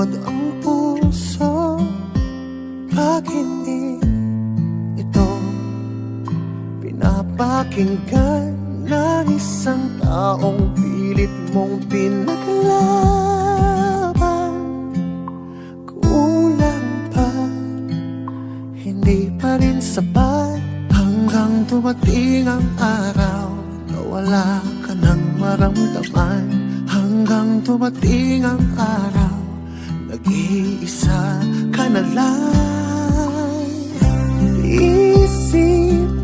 malungkot ang puso, pag hindi ito pinapakinggan ng isang taong pilit mong pinaglaban. Kulang pa, hindi pa rin sapat, hanggang dumating ang araw na wala ka nang maramdaman. Hanggang dumating ang araw, nag-iisa ka na lang. Isip